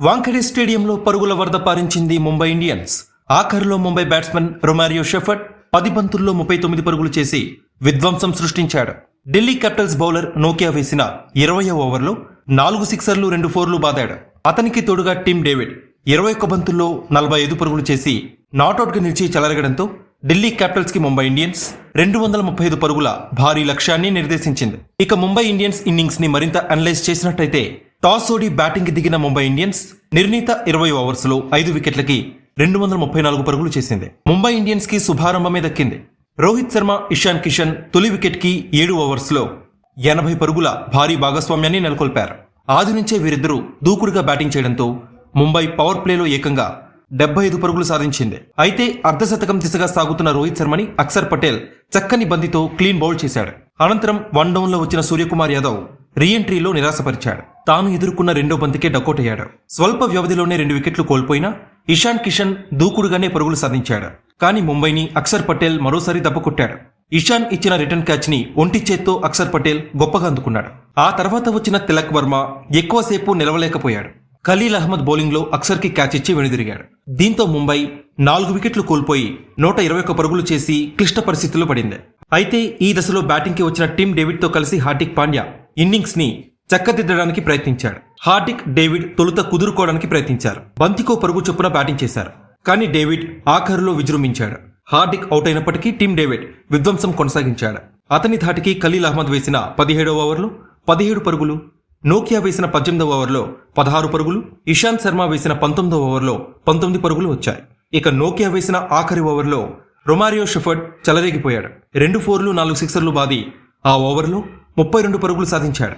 వాంఖడే స్టేడియంలో పరుగుల వరద పారించింది ముంబై ఇండియన్స్. ఆఖరులో ముంబై బ్యాట్స్మన్ రొమారియో షెఫర్డ్ 10 బంతుల్లో 39 పరుగులు చేసి విధ్వంసం సృష్టించాడు. ఢిల్లీ క్యాపిటల్స్ బౌలర్ నోకియా వేసిన 20వ ఓవర్లో 4 సిక్సర్లు 2 ఫోర్లు బాదాడు. అతనికి తోడుగా టిమ్ డేవిడ్ 21 బంతుల్లో 45 పరుగులు చేసి నాట్అవుట్గా నిలిచి చెలరగడంతో ఢిల్లీ క్యాపిటల్స్ కి ముంబై ఇండియన్స్ 235 పరుగుల భారీ లక్ష్యాన్ని నిర్దేశించింది. ఇక ముంబై ఇండియన్స్ ఇన్నింగ్స్ ని మరింత అనలైజ్ చేసినట్టయితే టాస్ ఓడి బ్యాటింగ్ కి దిగిన ముంబై ఇండియన్స్ నిర్ణీత 20 ఓవర్స్ లో 5 వికెట్లకి 234 పరుగులు చేసింది. ముంబై ఇండియన్స్ కి శుభారంభమే దక్కింది. రోహిత్ శర్మ, ఇషాన్ కిషన్ తొలి వికెట్ కి 7 ఓవర్స్ లో 80 పరుగుల భారీ భాగస్వామ్యాన్ని నెలకొల్పారు. ఆది నుంచే వీరిద్దరూ దూకుడుగా బ్యాటింగ్ చేయడంతో ముంబై పవర్ ప్లేలో ఏకంగా 75 పరుగులు సాధించింది. అయితే అర్ధశతకం దిశగా సాగుతున్న రోహిత్ శర్మని అక్షర్ పటేల్ చక్కని బంతితో క్లీన్ బౌల్ చేశాడు. అనంతరం 1 డౌన్ లో వచ్చిన సూర్యకుమార్ యాదవ్ రీఎంట్రీలో నిరాశపరిచాడు. తాను ఎదుర్కొన్న రెండో బంతికే డకౌట్ అయ్యాడు. స్వల్ప వ్యవధిలోనే 2 వికెట్లు కోల్పోయినా ఇషాన్ కిషన్ దూకుడుగానే పరుగులు సాధించాడు. కానీ ముంబైని అక్షర్ పటేల్ మరోసారి దెబ్బకొట్టాడు. ఇషాన్ ఇచ్చిన రిటర్న్ క్యాచ్ ని ఒంటి చేత్తో అక్షర్ పటేల్ గొప్పగా అందుకున్నాడు. ఆ తర్వాత వచ్చిన తిలక్ వర్మ ఎక్కువసేపు నిలవలేకపోయాడు. ఖలీల్ అహ్మద్ బౌలింగ్ లో అక్షర్ కి క్యాచ్ ఇచ్చి వెనుదిరిగాడు. దీంతో ముంబై 4 వికెట్లు కోల్పోయి 121 పరుగులు చేసి క్లిష్ట పరిస్థితుల్లో పడింది. అయితే ఈ దశలో బ్యాటింగ్ కి వచ్చిన టిమ్ డేవిడ్ తో కలిసి హార్దిక్ పాండ్యా ఇన్నింగ్స్ ని చక్కదిద్దడానికి ప్రయత్నించాడు. హార్దిక్, డేవిడ్ తొలుత కుదురుకోవడానికి ప్రయత్నించారు. బంతికో పరుగు చొప్పున బ్యాటింగ్ చేశారు. కానీ డేవిడ్ ఆఖరులో విజృంభించాడు. హార్దిక్ అవుట్ అయినప్పటికీ టీమ్ డేవిడ్ విధ్వంసం కొనసాగించాడు. అతని ధాటికి ఖలీల్ అహ్మద్ వేసిన 17వ ఓవర్లో 17 పరుగులు, నోకియా వేసిన 18వ ఓవర్లో 16 పరుగులు, ఇషాంత్ శర్మ వేసిన 19వ ఓవర్లో 19 పరుగులు వచ్చాయి. ఇక నోకియా వేసిన ఆఖరి ఓవర్లో రొమారియో షెఫర్డ్ చెలరేగిపోయాడు. 2 ఫోర్లు 4 సిక్సర్లు బాది ఆ ఓవర్లో 32 పరుగులు సాధించాడు.